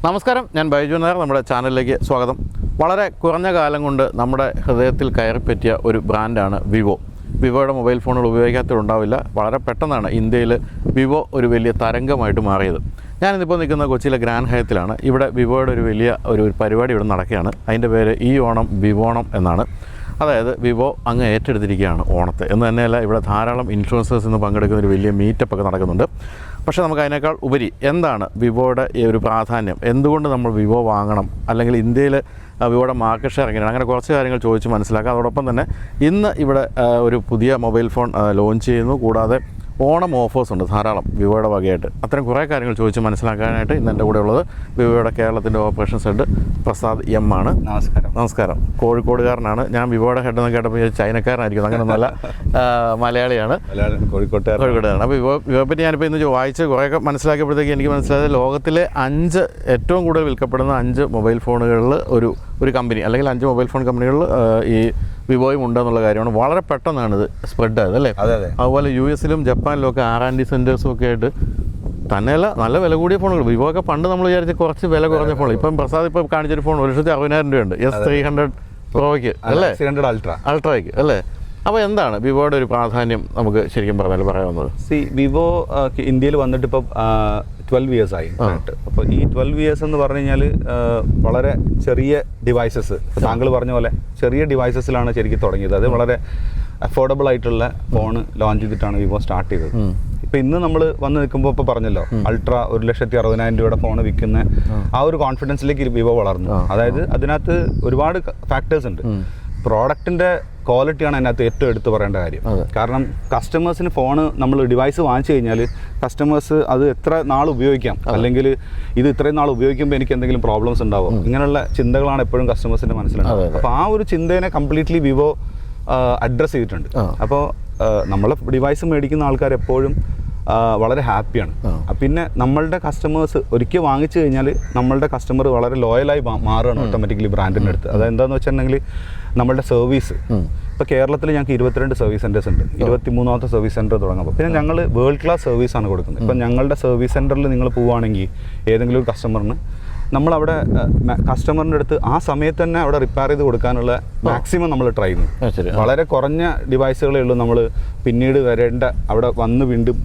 നമസ്കാരം, ഞാൻ ബൈജു നായർ. നമ്മുടെ ചാനലിലേക്ക് സ്വാഗതം. വളരെ കുറഞ്ഞ കാലം കൊണ്ട് നമ്മുടെ ഹൃദയത്തിൽ കയറിപ്പറ്റിയ ഒരു ബ്രാൻഡാണ് വിവോ. വിവോയുടെ മൊബൈൽ ഫോണുകൾ ഉപയോഗിക്കാത്തവരുണ്ടാവില്ല. വളരെ പെട്ടെന്നാണ് ഇന്ത്യയിൽ വിവോ ഒരു വലിയ തരംഗമായിട്ട് മാറിയത്. ഞാനിതിപ്പോൾ നിൽക്കുന്ന കൊച്ചിയിലെ ഗ്രാൻഡ് ഹയത്തിലാണ്. ഇവിടെ വിവോയുടെ ഒരു വലിയ ഒരു പരിപാടി ഇവിടെ നടക്കുകയാണ്. അതിൻ്റെ പേര് ഈ ഓണം വിവോണം എന്നാണ്. അതായത് വിവോ അങ്ങ് ഏറ്റെടുത്തിരിക്കുകയാണ് ഓണത്തെ എന്ന് തന്നെയല്ല, ഇവിടെ ധാരാളം ഇൻഫ്ലുവൻസേഴ്സ് ഇന്ന് പങ്കെടുക്കുന്ന ഒരു വലിയ മീറ്റപ്പൊക്കെ നടക്കുന്നുണ്ട്. പക്ഷേ നമുക്ക് അതിനേക്കാൾ ഉപരി എന്താണ് വിവോയുടെ ഈ ഒരു പ്രാധാന്യം, എന്തുകൊണ്ട് നമ്മൾ വിവോ വാങ്ങണം, അല്ലെങ്കിൽ ഇന്ത്യയിൽ വിവോയുടെ മാർക്കറ്റ് ഷെയർ എങ്ങനെയാണ്, അങ്ങനെ കുറച്ച് കാര്യങ്ങൾ ചോദിച്ച് മനസ്സിലാക്കാം. അതോടൊപ്പം തന്നെ ഇന്ന് ഇവിടെ ഒരു പുതിയ മൊബൈൽ ഫോൺ ലോഞ്ച് ചെയ്യുന്നു. കൂടാതെ ഓണം ഓഫേഴ്സ് ഉണ്ട് ധാരാളം വിവോയുടെ വകയായിട്ട്. അത്തരം കുറേ കാര്യങ്ങൾ ചോദിച്ച് മനസ്സിലാക്കാനായിട്ട് ഇന്ന് എൻ്റെ കൂടെ ഉള്ളത് വിവോയുടെ കേരളത്തിൻ്റെ ഓപ്പറേഷൻസ് ഹെഡ് പ്രസാദ് എം ആണ്. നമസ്കാരം. കോഴിക്കോടുകാരനാണ്. ഞാൻ വിവോയുടെ ഹെഡ് എന്ന് കേട്ടപ്പോൾ ചൈനക്കാരനായിരിക്കും, അങ്ങനെ നല്ല മലയാളിയാണ്, കോഴിക്കോട്ടുകാരനാണ്. അപ്പോൾ വിവോയെ പറ്റി ഞാനിപ്പോൾ ഇന്ന് വായിച്ച് കുറേയൊക്കെ മനസ്സിലാക്കിയപ്പോഴത്തേക്ക് എനിക്ക് മനസ്സിലായത് ലോകത്തിലെ 5 ഏറ്റവും കൂടുതൽ വിൽക്കപ്പെടുന്ന 5 മൊബൈൽ ഫോണുകളിൽ ഒരു കമ്പനി, അല്ലെങ്കിൽ 5 മൊബൈൽ ഫോൺ കമ്പനികളിൽ ഈ വിവോയും ഉണ്ടെന്നുള്ള കാര്യമാണ്. വളരെ പെട്ടെന്നാണ് ഇത് സ്പ്രെഡ് ആയത് അല്ലേ? അതുപോലെ US-ലും ജപ്പാനിലും ഒക്കെ R&D സെൻറ്റേഴ്സും ഒക്കെ ആയിട്ട് തന്നെയല്ല നല്ല വില കൂടിയ ഫോണുകൾ. വിവോ ഒക്കെ പണ്ട് നമ്മൾ വിചാരിച്ച കുറച്ച് വില കുറഞ്ഞ ഫോൺ. ഇപ്പം പ്രസാദ് ഇപ്പോൾ കാണിച്ചൊരു ഫോൺ 1,60,000 രൂപയുണ്ട്, S300 പ്രോയ്ക്ക് അല്ലേ, അൾട്രയ്ക്ക് അല്ലേ? അപ്പോൾ എന്താണ് വിവോയുടെ ഒരു പ്രാധാന്യം നമുക്ക് ശരിക്കും പറഞ്ഞാൽ പറയാവുന്നത്? വിവോ ഇന്ത്യയിൽ വന്നിട്ട് ഇപ്പോൾ 12 years ആയി. അപ്പോൾ ഈ 12 years എന്ന് പറഞ്ഞു കഴിഞ്ഞാൽ വളരെ ചെറിയ ഡിവൈസസ്, താങ്കൾ പറഞ്ഞ പോലെ ചെറിയ ഡിവൈസസിലാണ് ശരിക്കും തുടങ്ങിയത്. അത് വളരെ അഫോർഡബിൾ ആയിട്ടുള്ള ഫോൺ ലോഞ്ച് ചെയ്തിട്ടാണ് വിവോ സ്റ്റാർട്ട് ചെയ്തത്. ഇപ്പം ഇന്ന് നമ്മൾ വന്ന് നിൽക്കുമ്പോൾ ഇപ്പോൾ പറഞ്ഞല്ലോ, അൾട്ര 1,60,000 രൂപയുടെ ഫോൺ വിൽക്കുന്ന ആ ഒരു കോൺഫിഡൻസിലേക്ക് വിവോ വളർന്നു. അതായത് അതിനകത്ത് ഒരുപാട് ഫാക്ടേഴ്സ് ഉണ്ട്. പ്രോഡക്റ്റിൻ്റെ ക്വാളിറ്റിയാണ് അതിനകത്ത് ഏറ്റവും എടുത്തു പറയേണ്ട കാര്യം. കാരണം കസ്റ്റമേഴ്സിന് ഫോണ് നമ്മൾ ഡിവൈസ് വാങ്ങിച്ചു കഴിഞ്ഞാൽ കസ്റ്റമേഴ്സ് അത് എത്ര നാൾ ഉപയോഗിക്കാം, അല്ലെങ്കിൽ ഇത് ഇത്രയും നാൾ ഉപയോഗിക്കുമ്പോൾ എനിക്ക് എന്തെങ്കിലും പ്രോബ്ലംസ് ഉണ്ടാവും, ഇങ്ങനെയുള്ള ചിന്തകളാണ് എപ്പോഴും കസ്റ്റമേഴ്സിൻ്റെ മനസ്സിലുണ്ടാവുക. അപ്പോൾ ആ ഒരു ചിന്തേനെ കംപ്ലീറ്റ്ലി വിവോ അഡ്രസ്സ് ചെയ്തിട്ടുണ്ട്. അപ്പോൾ നമ്മൾ ഡിവൈസ് മേടിക്കുന്ന ആൾക്കാർ എപ്പോഴും വളരെ ഹാപ്പിയാണ്. പിന്നെ നമ്മളുടെ കസ്റ്റമേഴ്സ് ഒരിക്കൽ വാങ്ങിച്ചു കഴിഞ്ഞാൽ നമ്മളുടെ കസ്റ്റമർ വളരെ ലോയലായി മാറുകയാണ് ഓട്ടോമാറ്റിക്കലി ബ്രാൻഡിൻ്റെ അടുത്ത്. അതെന്താണെന്ന് വെച്ചിട്ടുണ്ടെങ്കിൽ നമ്മളുടെ സർവീസ്, ഇപ്പോൾ കേരളത്തിൽ ഞങ്ങൾക്ക് 22 സർവീസ് സെൻറ്റേഴ്സ് ഉണ്ട്. 23ാമത്തെ സർവീസ് സെൻറ്റർ തുടങ്ങുമ്പോൾ പിന്നെ ഞങ്ങൾ വേൾഡ് ക്ലാസ് സർവീസാണ് കൊടുക്കുന്നത്. ഇപ്പം ഞങ്ങളുടെ സർവീസ് സെൻറ്ററിൽ നിങ്ങൾ പോവുകയാണെങ്കിൽ ഏതെങ്കിലും ഒരു കസ്റ്റമറിന് നമ്മളവിടെ കസ്റ്റമറിൻ്റെ അടുത്ത് ആ സമയത്ത് തന്നെ അവിടെ റിപ്പയർ ചെയ്ത് കൊടുക്കാനുള്ള മാക്സിമം നമ്മൾ ട്രൈ ചെയ്യുന്നു. വളരെ കുറഞ്ഞ ഡിവൈസുകളേ ഉള്ളൂ നമ്മൾ പിന്നീട് വരേണ്ട, അവിടെ വന്ന് വീണ്ടും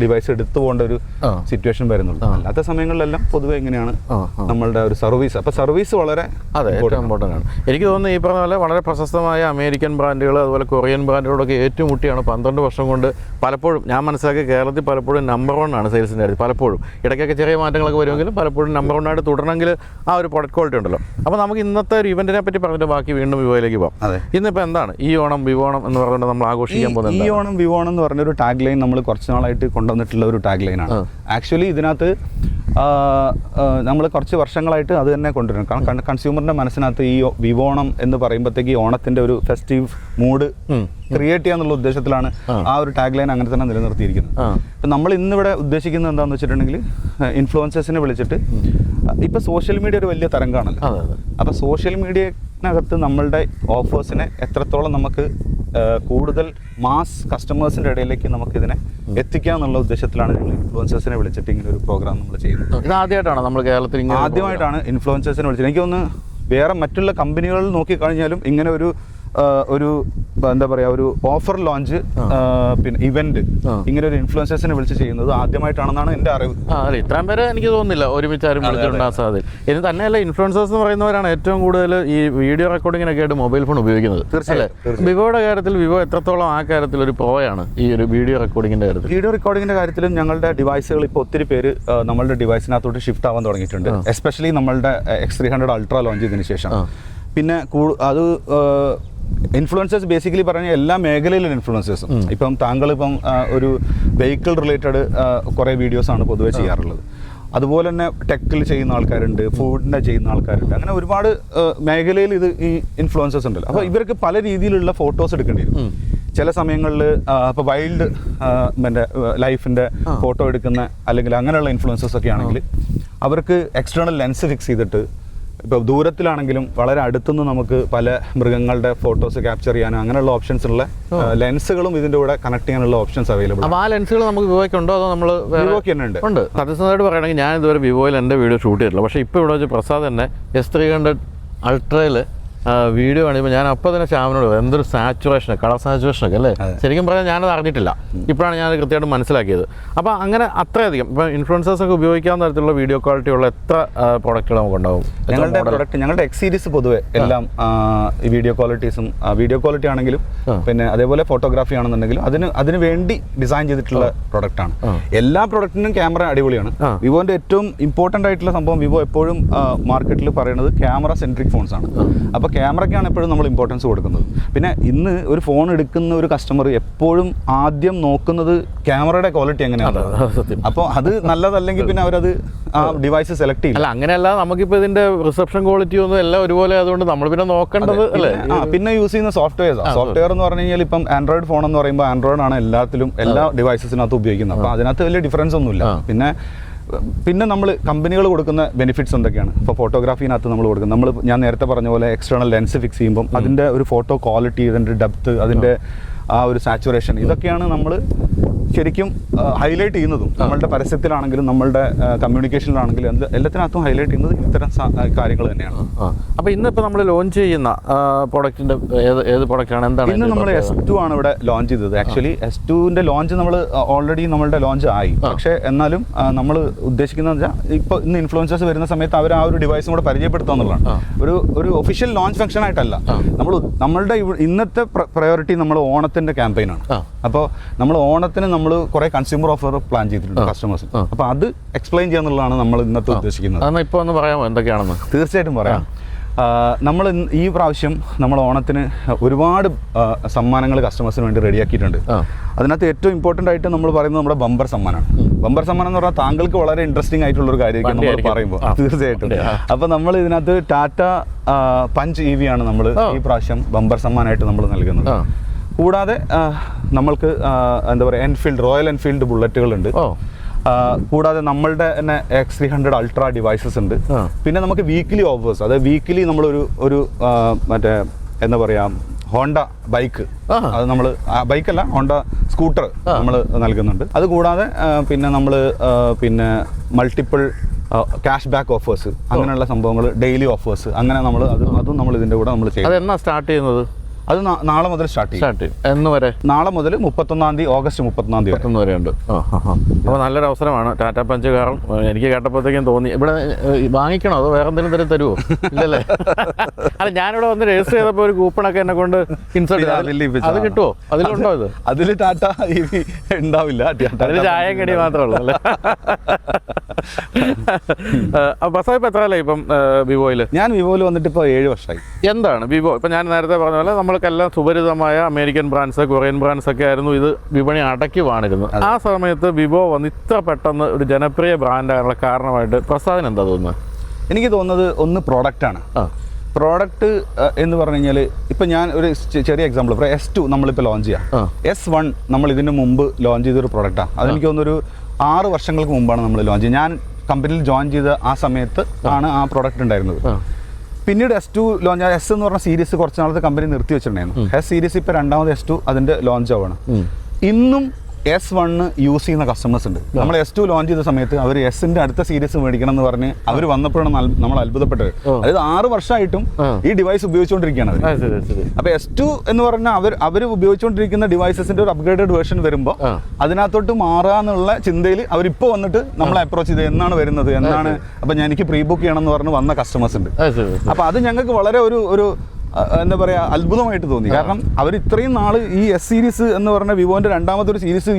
ഡിവൈസ് എടുത്തു പോകേണ്ട ഒരു സിറ്റുവേഷൻ വരുന്നുള്ളൂ. അല്ലാത്ത സമയങ്ങളിലെല്ലാം പൊതുവെ എങ്ങനെയാണ് നമ്മളുടെ ഒരു സർവീസ്. അപ്പോൾ സർവീസ് വളരെ ഏറ്റവും ഇമ്പോർട്ടൻ്റ് ആണ്. എനിക്ക് തോന്നുന്നു ഈ പറഞ്ഞ പോലെ വളരെ പ്രശസ്തമായ അമേരിക്കൻ ബ്രാൻഡുകൾ അതുപോലെ കൊറിയൻ ബ്രാൻഡുകളൊക്കെ ഏറ്റുമുട്ടിയാണ് 12 വർഷം കൊണ്ട് പലപ്പോഴും ഞാൻ മനസ്സിലാക്കിയ കേരളത്തിൽ പലപ്പോഴും നമ്പർ 1 ആണ് സെയിൽസിൻ്റെ കാര്യത്തിൽ. പലപ്പോഴും ഇടയ്ക്കൊക്കെ ചെറിയ മാറ്റങ്ങളൊക്കെ വരുമെങ്കിലും പലപ്പോഴും നമ്പർ 1 ആയിട്ട് തുടരണമെങ്കിൽ ആ ഒരു പ്രൊഡക്റ്റ് ക്വാളിറ്റി ഉണ്ടല്ലോ. അപ്പോൾ നമുക്ക് ഇന്നത്തെ ഒരു ഇവന്റിനെ പറ്റി പറഞ്ഞിട്ട് ബാക്കി വീണ്ടും വിവോയിലേക്ക് പോകാം. ഇന്നിപ്പോൾ എന്താണ് ഈ ഓണം വിവോണം എന്ന് പറഞ്ഞിട്ട് നമ്മൾ ആഘോഷിക്കാൻ പോകുന്നത്? ഈ ഓണം വിവോണം എന്ന് പറഞ്ഞൊരു ടാഗ് ലൈൻ നമ്മൾ കുറച്ച് നാളായിട്ട് കൊണ്ടുവന്നിട്ടുള്ള ഒരു ടാഗ് ലൈനാണ്. ആക്ച്വലി ഇതിനകത്ത് നമ്മൾ കുറച്ച് വർഷങ്ങളായിട്ട് അത് തന്നെ കൊണ്ടുവരണം. കാരണം കൺസ്യൂമറിൻ്റെ മനസ്സിനകത്ത് ഈ വിവോണം എന്ന് പറയുമ്പോഴത്തേക്ക് ഓണത്തിൻ്റെ ഒരു ഫെസ്റ്റീവ് മൂഡ് ക്രിയേറ്റ് ചെയ്യാന്നുള്ള ഉദ്ദേശത്തിലാണ് ആ ഒരു ടാഗ് ലൈൻ അങ്ങനെ തന്നെ നിലനിർത്തിയിരിക്കുന്നത്. അപ്പം നമ്മൾ ഇന്നിവിടെ ഉദ്ദേശിക്കുന്നത് എന്താണെന്ന് വെച്ചിട്ടുണ്ടെങ്കിൽ ഇൻഫ്ലുവൻസേഴ്സിനെ വിളിച്ചിട്ട്, ഇപ്പോൾ സോഷ്യൽ മീഡിയ ഒരു വലിയ തരംഗമാണല്ലോ. അപ്പോൾ സോഷ്യൽ മീഡിയനകത്ത് നമ്മളുടെ ഓഫേഴ്സിനെ എത്രത്തോളം നമുക്ക് കൂടുതൽ മാസ് കസ്റ്റമേഴ്സിൻ്റെ ഇടയിലേക്ക് നമുക്കിതിനെ എത്തിക്കുക എന്നുള്ള ഉദ്ദേശത്തിലാണ് ഞങ്ങൾ ഇൻഫ്ലുവൻസേഴ്സിനെ വിളിച്ചിട്ട് ഇങ്ങനെ ഒരു പ്രോഗ്രാം നമ്മൾ ചെയ്യുന്നത്. ഇത് ആദ്യമായിട്ടാണ് നമ്മൾ കേരളത്തിൽ ആദ്യമായിട്ടാണ് ഇൻഫ്ലുവൻസേഴ്സിനെ വിളിച്ചത്. എനിക്ക് തോന്നുന്നു വേറെ മറ്റുള്ള കമ്പനികളിൽ നോക്കിക്കഴിഞ്ഞാലും ഇങ്ങനെ ഒരു എന്താ പറയുക, ഒരു ഓഫർ ലോഞ്ച് പിന്നെ ഇവന്റ് ഇങ്ങനെ ഒരു ഇൻഫ്ലുവൻസേഴ്സിനെ വിളിച്ച് ചെയ്യുന്നത് ആദ്യമായിട്ടാണെന്നാണ് എൻ്റെ അറിവ്. അതെ, ഇത്രയും പേര് എനിക്ക് തോന്നുന്നില്ല ഒരുമിച്ച് ആരും വിളിച്ചിട്ടുണ്ടാകാൻ സാധ്യത. ഇനി തന്നെയല്ല, ഇൻഫ്ലുവൻസേഴ്സ് എന്ന് പറയുന്നവരാണ് ഏറ്റവും കൂടുതൽ ഈ വീഡിയോ റെക്കോർഡിങ്ങിനൊക്കെ ആയിട്ട് മൊബൈൽ ഫോൺ ഉപയോഗിക്കുന്നത്. തീർച്ചയായും വിവോയുടെ കാര്യത്തിൽ വിവോ എത്രത്തോളം ആ കാര്യത്തിൽ ഒരു പ്രോയാണ് ഈ ഒരു വീഡിയോ റെക്കോർഡിങ്ങിൻ്റെ കാര്യത്തിൽ? വീഡിയോ റെക്കോർഡിങ്ങിൻ്റെ കാര്യത്തിലും ഞങ്ങളുടെ ഡിവൈസുകൾ ഇപ്പോൾ ഒത്തിരി പേര് നമ്മളുടെ ഡിവൈസിനകത്തോട്ട് ഷിഫ്റ്റ് ആവാൻ തുടങ്ങിയിട്ടുണ്ട്. എസ്പെഷ്യലി നമ്മളുടെ X300 അൾട്ര ലോഞ്ച് ചെയ്തതിന് ശേഷം. പിന്നെ അത് ഇൻഫ്ലുവൻസേഴ്സ് ബേസിക്കലി പറഞ്ഞാൽ എല്ലാ മേഖലയിലും ഇൻഫ്ലുവൻസേഴ്സും. ഇപ്പം താങ്കളിപ്പം ഒരു വെഹിക്കിൾ റിലേറ്റഡ് കുറേ വീഡിയോസാണ് പൊതുവെ ചെയ്യാറുള്ളത്. അതുപോലെ തന്നെ ടെക്കിൽ ചെയ്യുന്ന ആൾക്കാരുണ്ട്, ഫുഡിൻ്റെ ചെയ്യുന്ന ആൾക്കാരുണ്ട്, അങ്ങനെ ഒരുപാട് മേഖലയിൽ ഇത് ഈ ഇൻഫ്ലുവൻസേഴ്സ് ഉണ്ടല്ലോ. അപ്പോൾ ഇവർക്ക് പല രീതിയിലുള്ള ഫോട്ടോസ് എടുക്കേണ്ടി വരും. ചില സമയങ്ങളിൽ ഇപ്പോൾ വൈൽഡ് ലൈഫിൻ്റെ ഫോട്ടോ എടുക്കുന്ന അല്ലെങ്കിൽ അങ്ങനെയുള്ള ഇൻഫ്ലുവൻസേഴ്സ് ഒക്കെ ആണെങ്കിൽ അവർക്ക് എക്സ്റ്റേണൽ ലെൻസ് ഫിക്സ് ചെയ്തിട്ട് ഇപ്പോൾ ദൂരത്തിലാണെങ്കിലും വളരെ അടുത്തുനിന്ന് നമുക്ക് പല മൃഗങ്ങളുടെ ഫോട്ടോസ് ക്യാപ്ചർ ചെയ്യാനും അങ്ങനെയുള്ള ഓപ്ഷൻസ് ഉള്ള ലെൻസുകളും ഇതിൻ്റെ കൂടെ കണക്ട് ചെയ്യാനുള്ള ഓപ്ഷൻസ് അവൈലബിൾ. അപ്പോൾ ആ ലെൻസുകൾ നമുക്ക് വിവോയ്ക്കുണ്ടോ അതോ നമ്മൾ വിവോയ്ക്ക് തന്നെ ഉണ്ട്? ഉണ്ട്. സത്യസന്ധമായിട്ട് പറയുകയാണെങ്കിൽ ഞാൻ ഇതുവരെ വിവോയിൽ എൻ്റെ വീഡിയോ ഷൂട്ട് ചെയ്തിട്ടില്ല. പക്ഷേ ഇപ്പോൾ ഇവിടെ വെച്ച് പ്രസാദ് തന്നെ S300 അൾട്രയിൽ വീഡിയോ കാണിക്കുമ്പോൾ ഞാൻ അപ്പോൾ തന്നെ ശ്യാമിനോട് എന്തൊരു സാച്ചുറേഷൻ, കളർ സാച്ചുറേഷനൊക്കെ അല്ലേ. ശരിക്കും പറഞ്ഞാൽ ഞാനത് അറിഞ്ഞിട്ടില്ല, ഇപ്പോഴാണ് ഞാനത് കൃത്യമായിട്ട് മനസ്സിലാക്കിയത്. അപ്പോൾ അങ്ങനെ അത്രയധികം ഇപ്പോൾ ഇൻഫ്ലുവൻസേഴ്സൊക്കെ ഉപയോഗിക്കാവുന്ന തരത്തിലുള്ള വീഡിയോ ക്വാളിറ്റി ഉള്ള എത്ര പ്രോഡക്റ്റുകൾ നമുക്ക് ഉണ്ടാവും? ഞങ്ങളുടെ X സീരീസ് പൊതുവെ എല്ലാം ഈ വീഡിയോ ക്വാളിറ്റി ആണെങ്കിലും പിന്നെ അതേപോലെ ഫോട്ടോഗ്രാഫി ആണെന്നുണ്ടെങ്കിലും അതിന് വേണ്ടി ഡിസൈൻ ചെയ്തിട്ടുള്ള പ്രൊഡക്റ്റാണ്. എല്ലാ പ്രൊഡക്റ്റിനും ക്യാമറ അടിപൊളിയാണ്. വിവോന്റെ ഏറ്റവും ഇമ്പോർട്ടൻ്റ് ആയിട്ടുള്ള സംഭവം, വിവോ എപ്പോഴും മാർക്കറ്റിൽ പറയുന്നത് ക്യാമറ സെൻട്രിക് ഫോൺസ് ആണ്. അപ്പോൾ ക്യാമറയ്ക്കാണ് എപ്പോഴും നമ്മൾ ഇമ്പോർട്ടൻസ് കൊടുക്കുന്നത്. പിന്നെ ഇന്ന് ഒരു ഫോൺ എടുക്കുന്ന ഒരു കസ്റ്റമർ എപ്പോഴും ആദ്യം നോക്കുന്നത് ക്യാമറയുടെ ക്വാളിറ്റി എങ്ങനെയാണ്. അപ്പോൾ അത് നല്ലതല്ലെങ്കിൽ പിന്നെ അവരത് ആ ഡിവൈസ് സെലക്ട് ചെയ്യും. അല്ല അങ്ങനെയല്ല, നമുക്കിപ്പോൾ ഇതിന്റെ റിസപ്ഷൻ ക്വാളിറ്റി ഒന്നും എല്ലാം ഒരുപോലെ, അതുകൊണ്ട് നമ്മൾ പിന്നെ നോക്കേണ്ടത് അല്ലേ. പിന്നെ യൂസ് ചെയ്യുന്ന സോഫ്റ്റ്വെയർ എന്ന് പറഞ്ഞു കഴിഞ്ഞാൽ ഇപ്പം ആൻഡ്രോയിഡ് ഫോൺ എന്ന് പറയുമ്പോൾ ആൻഡ്രോയിഡ് ആണ് എല്ലാ ഡിവൈസസിനകത്ത് ഉപയോഗിക്കുന്നത്. അപ്പോൾ അതിനകത്ത് വലിയ ഡിഫറൻസ് ഒന്നുമില്ല. പിന്നെ നമ്മൾ കമ്പനികൾ കൊടുക്കുന്ന ബെനിഫിറ്റ്സ് എന്തൊക്കെയാണ്? ഇപ്പോൾ ഫോട്ടോഗ്രാഫിനകത്ത് നമ്മൾ കൊടുക്കുന്നത്, ഞാൻ നേരത്തെ പറഞ്ഞ പോലെ എക്സ്റ്റേണൽ ലെൻസ് ഫിക്സ് ചെയ്യുമ്പോൾ അതിൻ്റെ ഒരു ഫോട്ടോ ക്വാളിറ്റി, അതിൻ്റെ ഡെപ്ത്, അതിൻ്റെ ആ ഒരു സാച്ചുറേഷൻ, ഇതൊക്കെയാണ് നമ്മൾ ശരിക്കും ഹൈലൈറ്റ് ചെയ്യുന്നതും. നമ്മളുടെ പരസ്യത്തിലാണെങ്കിലും നമ്മളുടെ കമ്മ്യൂണിക്കേഷനിലാണെങ്കിലും എല്ലാത്തിനകത്തും ഹൈലൈറ്റ് ചെയ്യുന്നത് ഇത്തരം കാര്യങ്ങൾ തന്നെയാണ്. അപ്പോൾ ഇന്നിപ്പോൾ നമ്മൾ ലോഞ്ച് ചെയ്യുന്ന പ്രോഡക്റ്റിൻ്റെ ഏത് പ്രോഡക്റ്റാണ്, എന്താണ്? ഇന്ന് നമ്മൾ S2 ആണ് ഇവിടെ ലോഞ്ച് ചെയ്തത്. ആക്ച്വലി S2ൻ്റെ ലോഞ്ച് നമ്മൾ ഓൾറെഡി നമ്മളുടെ ലോഞ്ച് ആയി. പക്ഷേ എന്നാലും നമ്മൾ ഉദ്ദേശിക്കുന്നത് വെച്ചാൽ ഇപ്പോൾ ഇന്ന് ഇൻഫ്ലുവൻസേഴ്സ് വരുന്ന സമയത്ത് അവർ ആ ഒരു ഡിവൈസും കൂടെ പരിചയപ്പെടുത്തുക എന്നുള്ളതാണ്. ഒരു ഒഫീഷ്യൽ ലോഞ്ച് ഫംഗ്ഷൻ ആയിട്ടല്ല. നമ്മളുടെ ഇന്നത്തെ പ്രയോറിറ്റി നമ്മൾ ഓണത്തിൻ്റെ ക്യാമ്പയിനാണ്. അപ്പോൾ നമ്മൾ ഓണത്തിന് നമ്മൾ കുറേ കൺസ്യൂമർ ഓഫർ പ്ലാൻ ചെയ്തിട്ടുണ്ട് കസ്റ്റമേഴ്സിന്. അപ്പോൾ അത് എക്സ്പ്ലെയിൻ ചെയ്യാന്നുള്ളതാണ് നമ്മൾ ഇന്നത്തെ ഉദ്ദേശിക്കുന്നത്. ഇപ്പോൾ ഒന്ന് പറയാമോ എന്തൊക്കെയാണെന്ന്? തീർച്ചയായിട്ടും പറയാം. നമ്മൾ ഈ പ്രാവശ്യം നമ്മൾ ഓണത്തിന് ഒരുപാട് സമ്മാനങ്ങൾ കസ്റ്റമേഴ്സിന് വേണ്ടി റെഡിയാക്കിയിട്ടുണ്ട്. അതിനകത്ത് ഏറ്റവും ഇമ്പോർട്ടൻ്റ് ആയിട്ട് നമ്മൾ പറയുന്നത് നമ്മുടെ ബമ്പർ സമ്മാനമാണ്. ബമ്പർ സമ്മാനം എന്ന് പറഞ്ഞാൽ താങ്കൾക്ക് വളരെ ഇൻട്രസ്റ്റിംഗ് ആയിട്ടുള്ള ഒരു കാര്യമൊക്കെ നമ്മൾ പറയുമ്പോൾ തീർച്ചയായിട്ടും. അപ്പോൾ നമ്മൾ ഇതിനകത്ത് ടാറ്റ പഞ്ച് EV ആണ് നമ്മൾ ഈ പ്രാവശ്യം ബമ്പർ സമ്മാനമായിട്ട് നമ്മൾ നൽകുന്നത്. കൂടാതെ നമ്മൾക്ക് എന്താ പറയുക, റോയൽ എൻഫീൽഡ് ബുള്ളറ്റുകളുണ്ട്. കൂടാതെ നമ്മളുടെ തന്നെ X300 അൾട്രാ ഡിവൈസസ് ഉണ്ട്. പിന്നെ നമുക്ക് വീക്ക്ലി ഓഫേഴ്സ്, അതായത് വീക്ക്ലി നമ്മളൊരു മറ്റേ എന്താ പറയുക ഹോണ്ട ബൈക്ക്, അത് നമ്മൾ ബൈക്കല്ല ഹോണ്ട സ്കൂട്ടർ നമ്മൾ നൽകുന്നുണ്ട്. അതുകൂടാതെ പിന്നെ നമ്മൾ മൾട്ടിപ്പിൾ ക്യാഷ് ബാക്ക് ഓഫേഴ്സ്, അങ്ങനെയുള്ള സംഭവങ്ങൾ, ഡെയിലി ഓഫേഴ്സ്, അങ്ങനെ നമ്മൾ അതും നമ്മൾ ഇതിൻ്റെ കൂടെ നമ്മൾ ചെയ്യും. അതെന്നാ സ്റ്റാർട്ട് ചെയ്യുന്നത്? അത് നാളെ മുതൽ സ്റ്റാർട്ട് ചെയ്യും. എന്ന് വരെ? നാളെ മുതൽ 31-ാം തീയതി, ഓഗസ്റ്റ് 31-ാം തീയതി വരെ ഉണ്ട്. അപ്പോൾ നല്ലൊരു അവസരമാണ്. ടാറ്റ പഞ്ച് കാരണം എനിക്ക് കേട്ടപ്പോഴത്തേക്കും തോന്നി ഇവിടെ വാങ്ങിക്കണോ അതോ വേറെ എന്തെങ്കിലും തരം തരുമോ? ഇല്ലല്ലേ? അല്ല, ഞാനിവിടെ വന്ന് രജിസ്റ്റർ ചെയ്തപ്പോൾ ഒരു കൂപ്പണൊക്കെ എന്നെ കൊണ്ട് ഇൻസേർട്ട്, അത് കിട്ടുമോ? അതിലുണ്ടോ? ഇത് അതിൽ ടാറ്റ ഉണ്ടാവില്ല, അതിൽ ചായ കടി മാത്രമേ ഉള്ളൂ അല്ലേ? ബസാ ഇപ്പം എത്ര അല്ലേ ഇപ്പം വിവോയിൽ? ഞാൻ വിവോയിൽ വന്നിട്ട് ഇപ്പോൾ 7 വർഷമായി. എന്താണ് വിവോ? ഇപ്പം ഞാൻ നേരത്തെ പറഞ്ഞ പോലെ നമ്മൾക്കെല്ലാം സുപരിതമായ അമേരിക്കൻ ബ്രാൻഡ്സ്, കൊറിയൻ ബ്രാൻഡ്സ് ഒക്കെ ആയിരുന്നു ഇത് വിപണി അടക്കി വാണിരുന്നത്. ആ സമയത്ത് വിവോ വന്ന് ഇത്ര പെട്ടെന്ന് ഒരു ജനപ്രിയ ബ്രാൻഡാകാനുള്ള കാരണമായിട്ട് പ്രസാദിന് എന്താ തോന്നുന്നത്? എനിക്ക് തോന്നുന്നത് ഒന്ന് പ്രോഡക്റ്റാണ്. പ്രോഡക്റ്റ് എന്ന് പറഞ്ഞു കഴിഞ്ഞാൽ ഇപ്പം ഞാൻ ഒരു ചെറിയ എക്സാമ്പിൾ പറയാം. S2 നമ്മളിപ്പോൾ ലോഞ്ച് ചെയ്യാം. S1 നമ്മൾ ഇതിന് മുമ്പ് ലോഞ്ച് ചെയ്തൊരു പ്രോഡക്റ്റാണ്. അതെനിക്ക് തോന്നുന്നൊരു 6 വർഷങ്ങൾക്ക് മുമ്പാണ് നമ്മൾ ലോഞ്ച് ചെയ്തത്. ഞാൻ കമ്പനിയിൽ ജോയിൻ ചെയ്ത ആ സമയത്ത് ആണ് ആ പ്രോഡക്റ്റ് ഉണ്ടായിരുന്നത്. പിന്നീട് S2 ലോഞ്ച്, S എന്ന് പറഞ്ഞ സീരീസ് കുറച്ച് നാളത്തെ കമ്പനി നിർത്തി വെച്ചിട്ടുണ്ടായിരുന്നു. S സീരീസ് ഇപ്പോൾ രണ്ടാമത് S2 അതിൻ്റെ ലോഞ്ച് ആവുകയാണ്. ഇന്നും S1 യൂസ് ചെയ്യുന്ന കസ്റ്റമേഴ്സ് ഉണ്ട്. നമ്മൾ S2 ലോഞ്ച് ചെയ്ത സമയത്ത് അവർ S-ന്റെ അടുത്ത സീരീസ് മേടിക്കണം എന്ന് പറഞ്ഞ് അവർ വന്നപ്പോഴാണ് നമ്മൾ അത്ഭുതപ്പെട്ടത്. അതായത് 6 വർഷമായിട്ടും ഈ ഡിവൈസ് ഉപയോഗിച്ചുകൊണ്ടിരിക്കുകയാണ് അവർ. അപ്പോൾ S2 എന്ന് പറഞ്ഞാൽ അവർ ഉപയോഗിച്ചുകൊണ്ടിരിക്കുന്ന ഡിവൈസസിന്റെ ഒരു അപ്ഗ്രേഡഡ് വേർഷൻ വരുമ്പോൾ അതിനകത്തോട്ട് മാറാന്നുള്ള ചിന്തയിൽ അവരിപ്പോൾ വന്നിട്ട് നമ്മളെ അപ്രോച്ച് ചെയ്ത് എന്നാണ് വരുന്നത്, എന്നാണ്, അപ്പം എനിക്ക് പ്രീ ബുക്ക് ചെയ്യണം എന്ന് പറഞ്ഞ് വന്ന കസ്റ്റമേഴ്സ് ഉണ്ട്. അപ്പോൾ അത് ഞങ്ങൾക്ക് വളരെ ഒരു എന്താ പറയുക അത്ഭുതമായിട്ട് തോന്നി. കാരണം അവർ ഇത്രയും നാൾ ഈ S സീരീസ് എന്ന് പറഞ്ഞ വിവോന്റെ രണ്ടാമത്തെ ഒരു സീരീസ്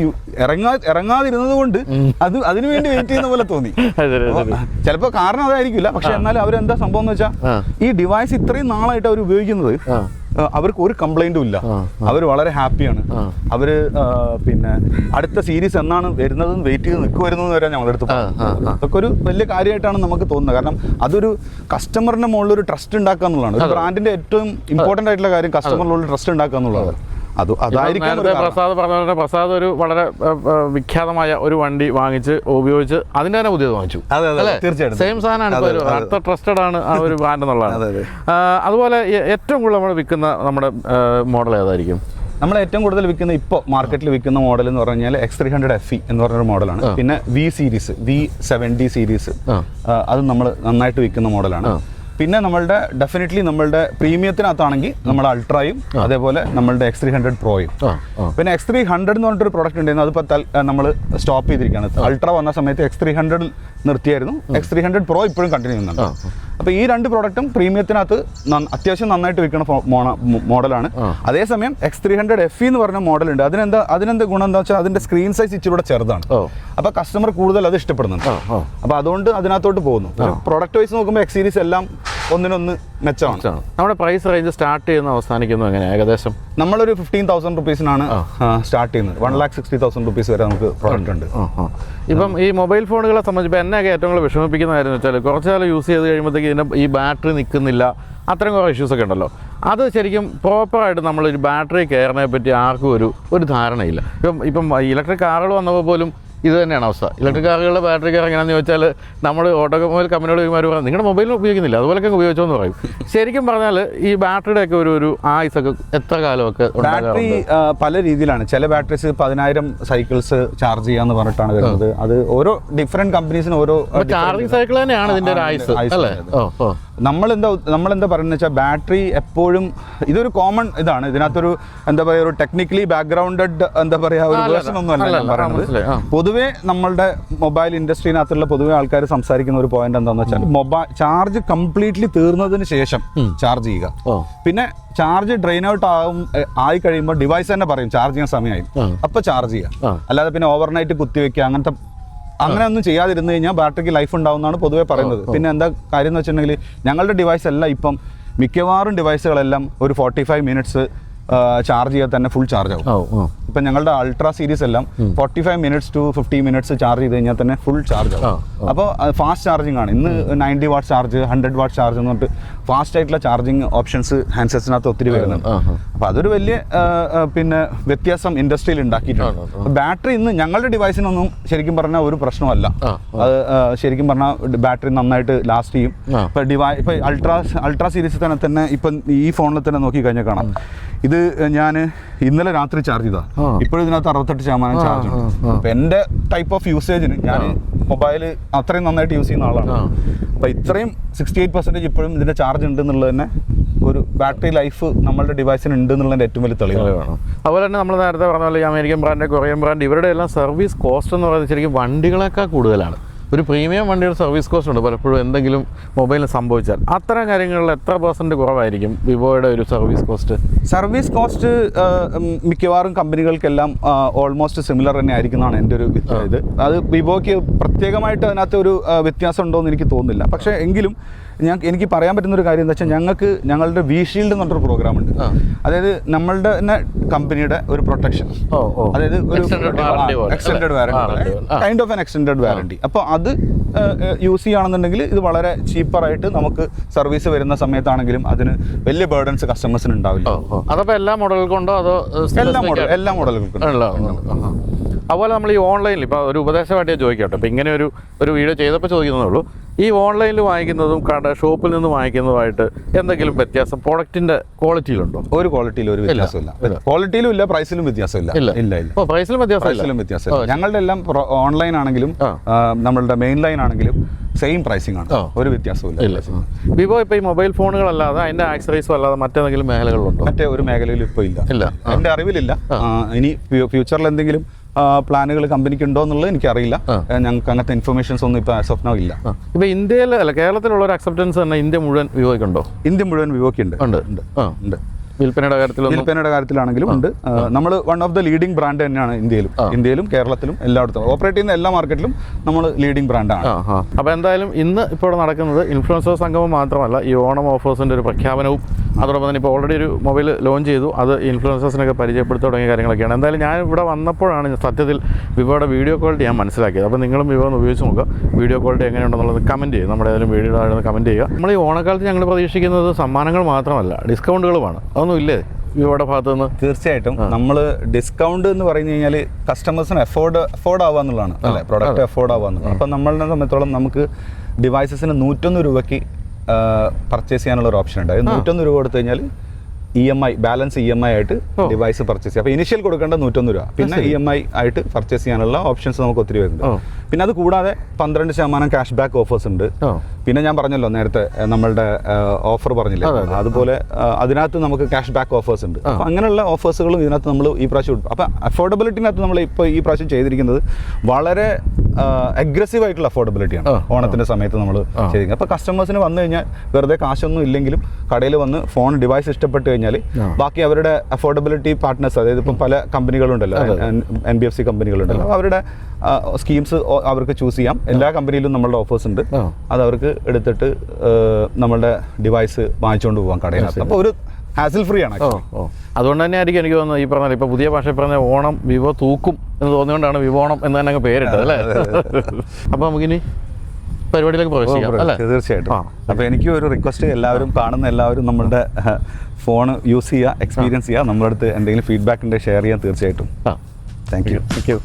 ഇറങ്ങാതിരുന്നത് കൊണ്ട് അതിനു വേണ്ടി വെയിറ്റ് ചെയ്യുന്ന പോലെ തോന്നി. ചിലപ്പോൾ കാരണം അതായിരിക്കില്ല, പക്ഷെ എന്നാലും അവരെന്താ സംഭവം എന്ന് വെച്ചാൽ ഈ ഡിവൈസ് ഇത്രയും നാളായിട്ട് അവർ ഉപയോഗിക്കുന്നത് അവർക്ക് ഒരു കംപ്ലൈന്റും ഇല്ല. അവർ വളരെ ഹാപ്പിയാണ്. അവർ പിന്നെ അടുത്ത സീരീസ് എന്നാണ് വരുന്നതെന്ന് വെയിറ്റ് ചെയ്ത് നിൽക്കുമായിരുന്നു വരെ ഞങ്ങളുടെ അടുത്ത്. അതൊക്കെ ഒരു വലിയ കാര്യമായിട്ടാണ് നമുക്ക് തോന്നുന്നത്. കാരണം അതൊരു കസ്റ്റമറിന്റെ മുകളിൽ ഒരു ട്രസ്റ്റ് ഉണ്ടാക്കുക എന്നുള്ളതാണ്. ഒരു ബ്രാൻഡിന്റെ ഏറ്റവും ഇമ്പോർട്ടൻ്റ് ആയിട്ടുള്ള കാര്യം കസ്റ്റമറിനുള്ള ട്രസ്റ്റ് ഉണ്ടാക്കുക എന്നുള്ളതാണ്. അതായിരിക്കും നേരത്തെ പ്രസാദ് പറഞ്ഞ പോലെ പ്രസാദ് ഒരു വളരെ വിഖ്യാതമായ ഒരു വണ്ടി വാങ്ങിച്ച് ഉപയോഗിച്ച് അതിൻ്റെ തന്നെ പുതിയത് വാങ്ങിച്ചു. തീർച്ചയായിട്ടും സെയിം സാധനമാണ് ഇപ്പോൾ ഒരു അടുത്ത ട്രസ്റ്റഡ് ആണ് ആ ഒരു ബ്രാൻഡ് എന്നുള്ളതാണ്. അതുപോലെ ഏറ്റവും കൂടുതൽ നമ്മൾ വിൽക്കുന്ന നമ്മുടെ മോഡൽ ഏതായിരിക്കും? നമ്മൾ ഏറ്റവും കൂടുതൽ വിൽക്കുന്ന ഇപ്പോൾ മാർക്കറ്റിൽ വിൽക്കുന്ന മോഡൽ എന്ന് പറഞ്ഞു കഴിഞ്ഞാൽ X300 FE എന്ന് പറഞ്ഞൊരു മോഡലാണ്. പിന്നെ V സീരീസ് V70 സീരീസ് അത് നമ്മൾ നന്നായിട്ട് വിൽക്കുന്ന മോഡലാണ്. പിന്നെ നമ്മളുടെ ഡെഫിനറ്റ്ലി നമ്മളുടെ പ്രീമിയത്തിനകത്താണെങ്കിൽ നമ്മുടെ അൾട്രയും അതേപോലെ നമ്മളുടെ X300 പ്രോയും. പിന്നെ X300 എന്ന് പറഞ്ഞിട്ടൊരു പ്രോഡക്റ്റ് ഉണ്ടായിരുന്നു, അതിപ്പോൾ നമ്മൾ സ്റ്റോപ്പ് ചെയ്തിരിക്കുകയാണ്. അൾട്ര വന്ന സമയത്ത് X300 നിർത്തിയായിരുന്നു. X300 പ്രോ ഇപ്പോഴും കണ്ടിന്യൂ ചെയ്യുന്നുണ്ട്. അപ്പോൾ ഈ രണ്ട് പ്രോഡക്റ്റും പ്രീമിയത്തിനകത്ത് അത്യാവശ്യം നന്നായിട്ട് വിൽക്കുന്ന മോഡലാണ്. അതേസമയം X300 FE എന്ന് പറഞ്ഞ മോഡലുണ്ട്. അതിനെന്താ ഗുണം എന്താ വെച്ചാൽ അതിൻ്റെ സ്ക്രീൻ സൈസ് ഇച്ചിരി ചെറുതാണ്. അപ്പോൾ കസ്റ്റമർ കൂടുതൽ അത് ഇഷ്ടപ്പെടുന്നുണ്ട്. അപ്പോൾ അതുകൊണ്ട് അതിനകത്തോട്ട് പോകുന്നു. പ്രോഡക്റ്റ് വൈസ് നോക്കുമ്പോൾ X സീരീസ് എല്ലാം ഒന്നിനൊന്ന് മെച്ചമാണ്. നമ്മുടെ പ്രൈസ് റേഞ്ച് സ്റ്റാർട്ട് ചെയ്യുന്ന അവസാനിക്കുന്നു എങ്ങനെ? ഏകദേശം നമ്മളൊരു 15,000 റുപ്പീസിനാണ് സ്റ്റാർട്ട് ചെയ്യുന്നത്. 1,60,000 റുപ്പീസ് വരെ നമുക്ക് പ്രോഡക്റ്റ് ഉണ്ട്. ഇപ്പം ഈ മൊബൈൽ ഫോണുകളെ സംബന്ധിച്ച് എന്നെയൊക്കെ ഏറ്റവും കൂടുതൽ വിഷമിപ്പിക്കുന്ന കാര്യം എന്ന് വെച്ചാൽ കുറച്ച് കാലം യൂസ് ചെയ്ത് കഴിയുമ്പോഴത്തേക്ക് ഇതിൻ്റെ ഈ ബാറ്ററി നിൽക്കുന്നില്ല, അത്രയും കുറേ ഇഷ്യൂസൊക്കെ ഉണ്ടല്ലോ. അത് ശരിക്കും പ്രോപ്പറായിട്ട് നമ്മളൊരു ബാറ്ററി കയറിനെ പറ്റി ആർക്കും ഒരു ധാരണയില്ല. ഇപ്പം ഇലക്ട്രിക് കാറുകൾ വന്നപ്പോൾ പോലും ഇത് തന്നെയാണ് അവസ്ഥ. ഇലക്ട്രിക് കാറുകളുടെ ബാറ്ററി കയർ എങ്ങനെയാണെന്ന് ചോദിച്ചാൽ നമ്മൾ ഓട്ടോമൊബൈൽ കമ്പനിയോട് പറയും നിങ്ങളുടെ മൊബൈലിൽ ഉപയോഗിക്കുന്നില്ല, അതുപോലെയൊക്കെ ഉപയോഗിച്ചോ എന്ന് പറയും. ശരിക്കും പറഞ്ഞാൽ ഈ ബാറ്ററിയുടെ ഒക്കെ ഒരു ആയുസൊക്കെ എത്ര കാലമൊക്കെ? ബാറ്ററി പല രീതിയിലാണ്. ചില ബാറ്ററീസ് 10,000 സൈക്കിൾസ് ചാർജ് ചെയ്യാന്ന് പറഞ്ഞിട്ടാണ് വരുന്നത്. അത് ഓരോ ഡിഫറെന്റ് കമ്പനീസിന് ഓരോ ചാർജിങ് സൈക്കിൾ തന്നെയാണ് ഇതിന്റെ ഒരു ആയുസ് അല്ലേ? നമ്മളെന്താ പറയുന്നത് വെച്ചാൽ ബാറ്ററി എപ്പോഴും ഇതൊരു കോമൺ ഇതാണ്. ഇതിനകത്തൊരു എന്താ പറയുക ഒരു ടെക്നിക്കലി ബാക്ക്ഗ്രൗണ്ടഡ് എന്താ പറയുക ഒരു വേർഷൻ ഒന്നും അല്ല ഞാൻ പറയുന്നത്. പൊതുവേ നമ്മളുടെ മൊബൈൽ ഇൻഡസ്ട്രിനകത്തുള്ള പൊതുവെ ആൾക്കാർ സംസാരിക്കുന്ന ഒരു പോയിന്റ് എന്താണെന്ന് വെച്ചാൽ മൊബൈൽ ചാർജ് കംപ്ലീറ്റ്ലി തീർന്നതിന് ശേഷം ചാർജ് ചെയ്യുക. പിന്നെ ചാർജ് ഡ്രെയിൻ ഔട്ട് ആയി കഴിയുമ്പോൾ ഡിവൈസ് തന്നെ പറയും ചാർജ് ചെയ്യാൻ സമയമായി, അപ്പൊ ചാർജ് ചെയ്യുക. അല്ലാതെ പിന്നെ ഓവർനൈറ്റ് കുത്തിവെക്കുക അങ്ങനെ ഒന്നും ചെയ്യാതിരുന്നു കഴിഞ്ഞാൽ ബാറ്ററിക്ക് ലൈഫ് ഉണ്ടാവുന്നതാണ് പൊതുവെ പറയുന്നത്. പിന്നെ എന്താ കാര്യം എന്ന് വെച്ചിട്ടുണ്ടെങ്കിൽ ഞങ്ങളുടെ ഡിവൈസ് എല്ലാം ഇപ്പം മിക്കവാറും ഡിവൈസുകളെല്ലാം ഒരു 45 മിനിറ്റ്സ് ചാർജ് ചെയ്യാൻ തന്നെ ഫുൾ ചാർജ് ആവും. ഇപ്പം ഞങ്ങളുടെ അൾട്രാ സീരീസ് എല്ലാം 45 മിനിറ്റ്സ് ടു 50 മിനിറ്റ്സ് ചാർജ് ചെയ്ത് കഴിഞ്ഞാൽ തന്നെ ഫുൾ ചാർജ് ആവും. അപ്പോൾ ഫാസ്റ്റ് ചാർജിങ് ആണ്. ഇന്ന് 90 വാട്ട് ചാർജ് 100 വാട്ട് ചാർജ് എന്ന് പറഞ്ഞിട്ട് ഫാസ്റ്റ് ആയിട്ടുള്ള ചാർജിങ് ഓപ്ഷൻസ് ഹാൻഡ്സെറ്റ്സിനകത്ത് ഒത്തിരി വരുന്നുണ്ട്. അപ്പോൾ അതൊരു വലിയ പിന്നെ വ്യത്യാസം ഇൻഡസ്ട്രിയിൽ ഉണ്ടാക്കിയിട്ടുണ്ട്. ബാറ്ററി ഇന്ന് ഞങ്ങളുടെ ഡിവൈസിനൊന്നും ശരിക്കും പറഞ്ഞാൽ ഒരു പ്രശ്നമല്ല. അത് ശരിക്കും പറഞ്ഞാൽ ബാറ്ററി നന്നായിട്ട് ലാസ്റ്റ് ചെയ്യും. ഇപ്പം അൾട്രാ സീരീസിൽ തന്നെ ഇപ്പം ഈ ഫോണിൽ തന്നെ നോക്കി കഴിഞ്ഞാൽ കാണാം. ഇത് ഞാൻ ഇന്നലെ രാത്രി ചാർജ് ചെയ്താ, ഇപ്പോഴും ഇതിനകത്ത് 68% ചാർജ് ഉണ്ട്. അപ്പം എൻ്റെ ടൈപ്പ് ഓഫ് യൂസേജിന് ഞാൻ മൊബൈൽ അത്രയും നന്നായിട്ട് യൂസ് ചെയ്യുന്ന ആളാണ്. അപ്പം ഇത്രയും 68% ഇപ്പോഴും ഇതിൻ്റെ ചാർജ് ഉണ്ടെന്നുള്ളത് തന്നെ ഒരു ബാറ്ററി ലൈഫ് നമ്മളുടെ ഡിവൈസിന് ഉണ്ട് എന്നുള്ളതിൻ്റെ ഏറ്റവും വലിയ തെളിവാണ്. അതുപോലെ തന്നെ നമ്മൾ നേരത്തെ പറഞ്ഞ പോലെ ഈ അമേരിക്കൻ ബ്രാൻഡ്, കൊറിയൻ ബ്രാൻഡ്, ഇവരുടെ എല്ലാം സർവീസ് കോസ്റ്റ് എന്ന് പറയുന്നത് ശരിക്കും വണ്ടികളെക്കാൾ കൂടുതലാണ്. ഒരു പ്രീമിയം വണ്ടിയുടെ സർവീസ് കോസ്റ്റ് ഉണ്ട്. പലപ്പോഴും എന്തെങ്കിലും മൊബൈലിന് സംഭവിച്ചാൽ അത്തരം കാര്യങ്ങളിൽ എത്ര % കുറവായിരിക്കും വിവോയുടെ ഒരു സർവീസ് കോസ്റ്റ്? സർവീസ് കോസ്റ്റ് മിക്കവാറും കമ്പനികൾക്കെല്ലാം ഓൾമോസ്റ്റ് സിമിലർ തന്നെ ആയിരിക്കുന്നതാണ് എൻ്റെ ഒരു ഇത്. അത് വിവോയ്ക്ക് പ്രത്യേകമായിട്ട് അതിനകത്ത് ഒരു വ്യത്യാസം ഉണ്ടോ എന്ന് എനിക്ക് തോന്നുന്നില്ല. പക്ഷേ എങ്കിലും എനിക്ക് പറയാൻ പറ്റുന്ന ഒരു കാര്യം എന്താ വെച്ചാൽ ഞങ്ങളുടെ വി ഷീൽഡ് എന്ന് പറഞ്ഞൊരു പ്രോഗ്രാം ഉണ്ട്. അതായത് നമ്മളുടെ തന്നെ കമ്പനിയുടെ ഒരു പ്രൊട്ടക്ഷൻ, അതായത് ഒരു extended warranty, kind of an extended warranty. അപ്പോൾ അത് യൂസ് ചെയ്യുകയാണെന്നുണ്ടെങ്കിൽ ഇത് വളരെ ചീപ്പറായിട്ട് നമുക്ക് സർവീസ് വരുന്ന സമയത്താണെങ്കിലും അതിന് വലിയ ബേർഡൻസ് കസ്റ്റമേഴ്സിന് ഉണ്ടാവില്ല. അതപ്പോൾ എല്ലാ മോഡലുകൾക്കുണ്ടോ അതോ? എല്ലാ മോഡലുകൾക്കും. അതുപോലെ നമ്മൾ ഈ ഓൺലൈനിൽ ഇപ്പോൾ ഒരു ഉപദേശമായിട്ട് ചോദിക്കട്ടെ, ഇപ്പോൾ ഇങ്ങനെ ഒരു വീഡിയോ ചെയ്തപ്പോൾ ചോദിക്കുന്നതേ ഉള്ളൂ. ഈ ഓൺലൈനിൽ വാങ്ങിക്കുന്നതും ഷോപ്പിൽ നിന്ന് വാങ്ങിക്കുന്നതുമായിട്ട് എന്തെങ്കിലും വ്യത്യാസം പ്രോഡക്റ്റിന്റെ ക്വാളിറ്റിയിലുണ്ടോ? ഒരു ക്വാളിറ്റിയിലും ഒരു വ്യത്യാസമില്ല. ക്വാളിറ്റിയിലും ഇല്ല, പ്രൈസിലും വ്യത്യാസമില്ല. ഇല്ല. പ്രൈസിലും വ്യത്യാസമില്ല. ഞങ്ങളുടെ എല്ലാം ഓൺലൈൻ ആണെങ്കിലും നമ്മളുടെ മെയിൻ ലൈൻ ആണെങ്കിലും സെയിം പ്രൈസിംഗ് ആണ്, ഒരു വ്യത്യാസമില്ല. വിവോ ഇപ്പോൾ ഈ മൊബൈൽ ഫോണുകളല്ലാതെ അതിന്റെ ആക്സറീസും അല്ലാതെ മറ്റേതെങ്കിലും മേഖലകളുണ്ടോ? മറ്റേ ഒരു മേഖലയിലും ഇപ്പോൾ ഇല്ല, എൻ്റെ അറിവിലില്ല. ഇനി ഫ്യൂച്ചറിൽ എന്തെങ്കിലും പ്ലാനുകൾ കമ്പനിക്ക് ഉണ്ടോ എന്നുള്ളത് എനിക്കറിയില്ല. ഞങ്ങൾക്ക് അങ്ങനത്തെ ഇൻഫർമേഷൻസ് ഒന്നും ഇപ്പോൾ ആസ് ഓഫ് നൗ ഇല്ല. ഇപ്പോൾ ഇന്ത്യയിൽ അല്ല കേരളത്തിലുള്ള ഒരു അക്സെപ്റ്റൻസ് തന്നെ ഇന്ത്യ മുഴുവൻ വിവോയ്ക്കുണ്ടോ? ഇന്ത്യ മുഴുവൻ വിവോയ്ക്ക് ഉണ്ട്. വിൽപ്പനയുടെ കാര്യത്തിലാണെങ്കിലും ഉണ്ട്. നമ്മൾ one of the leading brand തന്നെയാണ് ഇന്ത്യയിലും കേരളത്തിലും എല്ലായിടത്തും ഓപ്പറേറ്റ് ചെയ്യുന്ന എല്ലാ മാർക്കറ്റിലും നമ്മൾ ലീഡിംഗ് ബ്രാൻഡാണ്. അപ്പോൾ എന്തായാലും ഇന്ന് ഇപ്പോൾ നടക്കുന്നത് ഇൻഫ്ലുവൻസർ സംഗമം മാത്രമല്ല, ഈ ഓണം ഓഫേഴ്സിൻ്റെ ഒരു പ്രഖ്യാപനവും അതോടൊപ്പം തന്നെ ഇപ്പോൾ ഓൾറെഡി ഒരു മൊബൈൽ ലോഞ്ച് ചെയ്തു, അത് ഇൻഫ്ലുവൻസേഴ്സിനൊക്കെ പരിചയപ്പെടുത്തി തുടങ്ങിയ കാര്യങ്ങളൊക്കെയാണ്. എന്തായാലും ഞാൻ ഇവിടെ വന്നപ്പോഴാണ് സത്യത്തിൽ വിവോയുടെ വീഡിയോ ക്വാളിറ്റി ഞാൻ മനസ്സിലാക്കിയത്. അപ്പോൾ നിങ്ങളും വിവോ ഒന്ന് ഉപയോഗിച്ച് നോക്കുക, വീഡിയോ ക്വാളിറ്റി എങ്ങനെയുണ്ടെന്നുള്ളത് കമൻറ്റ് ചെയ്യും. നമ്മുടെ ഏതെങ്കിലും വീഡിയോ കമൻറ്റ് ചെയ്യുക. നമ്മൾ ഈ ഓണക്കാലത്ത് ഞങ്ങൾ പ്രതീക്ഷിക്കുന്നത് സമ്മാനങ്ങൾ മാത്രമല്ല ഡിസ്കൗണ്ടുകളുമാണ്. അതൊന്നും ഇല്ലേ? വിവോയുടെ ഭാഗത്ത് നിന്ന്? തീർച്ചയായിട്ടും നമ്മൾ ഡിസ്കൗണ്ട് എന്ന് പറഞ്ഞു കഴിഞ്ഞാൽ കസ്റ്റമേഴ്സിന് അഫോർഡ് ആവുക എന്നുള്ളതാണ് അല്ലേ, പ്രൊഡക്റ്റ് അഫോർഡ് ആവുക എന്നുള്ളത്. അപ്പം നമ്മളുടെ സംബന്ധിച്ചോളം നമുക്ക് ഡിവൈസസിന് 101 രൂപയ്ക്ക് പർച്ചേസ് ചെയ്യാനുള്ള ഒരു ഓപ്ഷൻ ഉണ്ട്. 101 രൂപ കൊടുത്തു കഴിഞ്ഞാൽ ബാലൻസ് EMI ആയിട്ട് ഡിവൈസ് പർച്ചേസ് ചെയ്യാം. അപ്പോൾ ഇനിഷ്യൽ കൊടുക്കേണ്ട 101 രൂപ, പിന്നെ EMI ആയിട്ട് പർച്ചേസ് ചെയ്യാനുള്ള ഓപ്ഷൻസ് നമുക്ക് ഒത്തിരി വരുന്നുണ്ട്. പിന്നെ അത് കൂടാതെ 12% ക്യാഷ് ബാക്ക് ഓഫേഴ്സ് ഉണ്ട്. പിന്നെ ഞാൻ പറഞ്ഞല്ലോ നേരത്തെ നമ്മളുടെ ഓഫർ പറഞ്ഞില്ലേ, അതുപോലെ അതിനകത്ത് നമുക്ക് ക്യാഷ് ബാക്ക് ഓഫേഴ്സ് ഉണ്ട്. അപ്പോൾ അങ്ങനെയുള്ള ഓഫേഴ്സുകളും ഇതിനകത്ത് നമ്മൾ ഈ പ്രാവശ്യം ഉണ്ട്. അപ്പോൾ അഫോർഡബിലിറ്റിനകത്ത് നമ്മൾ ഇപ്പോൾ ഈ പ്രാവശ്യം ചെയ്തിരിക്കുന്നത് വളരെ അഗ്രസീവ് ആയിട്ടുള്ള അഫോർഡബിലിറ്റിയാണ് ഓണത്തിൻ്റെ സമയത്ത് നമ്മൾ ചെയ്തിരിക്കുന്നത്. അപ്പോൾ കസ്റ്റമേഴ്സിന് വന്നു കഴിഞ്ഞാൽ വെറുതെ കാശൊന്നും ഇല്ലെങ്കിലും കടയിൽ വന്ന് ഫോൺ ഡിവൈസ് ഇഷ്ടപ്പെട്ട് കഴിഞ്ഞാൽ ബാക്കി അവരുടെ അഫോർഡബിലിറ്റി പാർട്ട്നേഴ്സ്, അതായത് ഇപ്പം പല കമ്പനികളുണ്ടല്ലോ, NBFC കമ്പനികളുണ്ടല്ലോ, അവരുടെ സ്കീംസ് അവർക്ക് ചൂസ് ചെയ്യാം. എല്ലാ കമ്പനിയിലും നമ്മളുടെ ഓഫേഴ്സ് ഉണ്ട്. അത് അവർക്ക് എടുത്തിട്ട് നമ്മളുടെ ഡിവൈസ് വാങ്ങിച്ചുകൊണ്ട് പോകാം കടയിനകത്ത്. അപ്പോൾ ഒരു ഹാസിൽ ഫ്രീ ആണ്. അതുകൊണ്ട് തന്നെ ആയിരിക്കും എനിക്ക് തോന്നുന്നത് ഈ പറഞ്ഞാൽ ഇപ്പോൾ പുതിയ ഭാഷ പറഞ്ഞ ഓണം വിവോ തൂക്കും എന്ന് തോന്നിയോണ്ടാണ് വിവോണം എന്ന് തന്നെ അങ്ങ് പേരിട്ടത് അല്ലേ? അപ്പോൾ നമുക്കിനി പരിപാടിയിലേക്ക് പ്രവേശിക്കാം അല്ലേ? തീർച്ചയായിട്ടും. അപ്പോൾ എനിക്ക് ഒരു റിക്വസ്റ്റ്, എല്ലാവരും കാണുന്ന എല്ലാവരും നമ്മളുടെ ഫോൺ യൂസ് ചെയ്യുക, എക്സ്പീരിയൻസ് ചെയ്യുക. നമ്മുടെ അടുത്ത് എന്തെങ്കിലും ഫീഡ്ബാക്ക് ഉണ്ടെങ്കിൽ ഷെയർ ചെയ്യാൻ തീർച്ചയായിട്ടും. Thank you.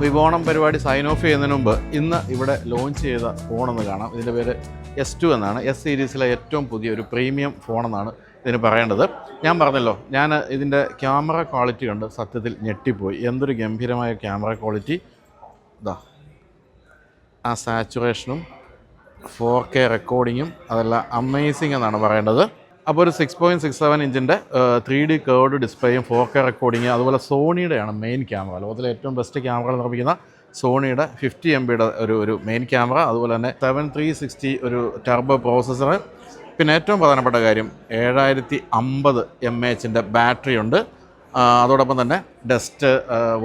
വിവോണം പരിപാടി സൈൻ ഓഫ് ചെയ്യുന്നതിന് മുമ്പ് ഇന്ന് ഇവിടെ ലോഞ്ച് ചെയ്ത ഫോണെന്ന് കാണാം. ഇതിൻ്റെ പേര് S2 എന്നാണ്. S സീരീസിലെ ഏറ്റവും പുതിയൊരു പ്രീമിയം ഫോണെന്നാണ് ഇതിന് പറയേണ്ടത്. ഞാൻ പറഞ്ഞല്ലോ, ഞാൻ ഇതിൻ്റെ ക്യാമറ ക്വാളിറ്റി കണ്ട് സത്യത്തിൽ ഞെട്ടിപ്പോയി. എന്തൊരു ഗംഭീരമായ ക്യാമറ ക്വാളിറ്റി. ഇതാ ആ സാച്ചുറേഷനും 4K റെക്കോർഡിങ്ങും അതെല്ലാം അമേസിങ് എന്നാണ് പറയേണ്ടത്. അപ്പോൾ ഒരു 6.67 ഇഞ്ചിൻ്റെ 3D കേർവ്ഡ് ഡിസ്പ്ലേയും 4K റെക്കോർഡിങ്, അതുപോലെ സോണിയുടെയാണ് മെയിൻ ക്യാമറ. ലോകത്തിലെ ഏറ്റവും ബെസ്റ്റ് ക്യാമറകൾ നിർമ്മിക്കുന്ന സോണിയുടെ 50 MBയുടെ ഒരു മെയിൻ ക്യാമറ, അതുപോലെ തന്നെ 7360 ഒരു ടർബോ പ്രോസസ്സർ. പിന്നെ ഏറ്റവും പ്രധാനപ്പെട്ട കാര്യം 7050 mAh ബാറ്ററി ഉണ്ട്. അതോടൊപ്പം തന്നെ ഡസ്റ്റ്,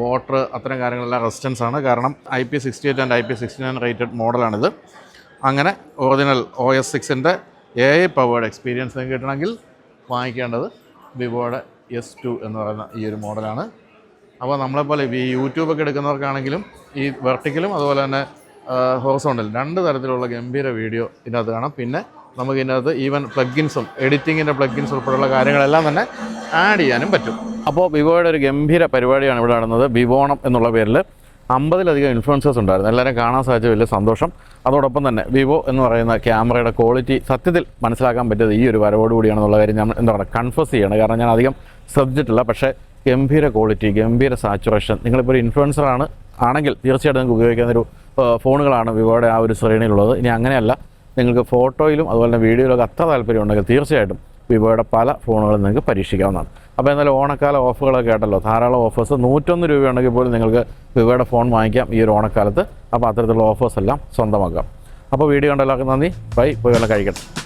വാട്ടർ, അത്തരം കാര്യങ്ങളെല്ലാം റെസിസ്റ്റൻസ് ആണ്. കാരണം IP68 ആൻഡ് IP69 റേറ്റഡ് മോഡലാണിത്. അങ്ങനെ ഒറിജിനൽ OS 6ൻ്റെ AI പവേർഡ് എക്സ്പീരിയൻസ് നിങ്ങൾക്ക് കിട്ടണമെങ്കിൽ വാങ്ങിക്കേണ്ടത് വിവോയുടെ S2 എന്ന് പറയുന്ന ഈ ഒരു മോഡലാണ്. അപ്പോൾ നമ്മളെപ്പോലെ ഈ യൂട്യൂബൊക്കെ എടുക്കുന്നവർക്കാണെങ്കിലും ഈ വെർട്ടിക്കലും അതുപോലെ തന്നെ ഹോറിസോണ്ടൽ 2 തരത്തിലുള്ള ഗംഭീര വീഡിയോ ഇതിനകത്ത് കാണാം. പിന്നെ നമുക്ക് ഇതിനകത്ത് ഈവൻ പ്ലഗിൻസും എഡിറ്റിങ്ങിൻ്റെ പ്ലഗിൻസ് ഉൾപ്പെടെയുള്ള കാര്യങ്ങളെല്ലാം തന്നെ ആഡ് ചെയ്യാനും പറ്റും. അപ്പോൾ വിവോയുടെ ഒരു ഗംഭീര പരിപാടിയാണ് ഇവിടെ നടന്നത്. വിവോണം എന്നുള്ള പേരിൽ 50ലധികം ഇൻഫ്ലുവൻസേഴ്സ് ഉണ്ടായിരുന്നു. എല്ലാവരും കാണാൻ സാധിച്ച വലിയ സന്തോഷം. അതോടൊപ്പം തന്നെ വിവോ എന്ന് പറയുന്ന ക്യാമറയുടെ ക്വാളിറ്റി സത്യത്തിൽ മനസ്സിലാക്കാൻ പറ്റിയത് ഈ ഒരു വരവോടുകൂടിയാണെന്നുള്ള കാര്യം ഞാൻ എന്താ പറയുക കൺഫസ് ചെയ്യണം. കാരണം ഞാൻ അധികം ശ്രദ്ധിച്ചിട്ടില്ല. പക്ഷേ ഗംഭീര ക്വാളിറ്റി, ഗംഭീര സാച്ചുറേഷൻ. നിങ്ങളിപ്പോൾ ഒരു ഇൻഫ്ലുവൻസർ ആണെങ്കിൽ തീർച്ചയായിട്ടും നിങ്ങൾക്ക് ഉപയോഗിക്കാവുന്നൊരു ഫോണുകളാണ് വിവോയുടെ ആ ഒരു ശ്രേണിയിലുള്ളത്. ഇനി അങ്ങനെയല്ല, നിങ്ങൾക്ക് ഫോട്ടോയിലും അതുപോലെ തന്നെ വീഡിയോയിലൊക്കെ അത്ര താല്പര്യം ഉണ്ടെങ്കിൽ തീർച്ചയായിട്ടും വിവോയുടെ പല ഫോണുകളും നിങ്ങൾക്ക് പരീക്ഷിക്കാവുന്നതാണ്. അപ്പോൾ എന്നാലും ഓണക്കാല ഓഫറുകളൊക്കെ ആയിട്ടല്ലോ, ധാരാളം ഓഫേഴ്സ്. 101 രൂപയുണ്ടെങ്കിൽ പോലും നിങ്ങൾക്ക് വിവോയുടെ ഫോൺ വാങ്ങിക്കാം ഈ ഒരു ഓണക്കാലത്ത്. അപ്പോൾ അത്തരത്തിലുള്ള ഓഫേഴ്സ് എല്ലാം സ്വന്തമാക്കാം. അപ്പോൾ വീഡിയോ കണ്ട എല്ലാവർക്കും നന്ദി. ബൈ. പോയി വല്ലതും കഴിക്കട്ടെ.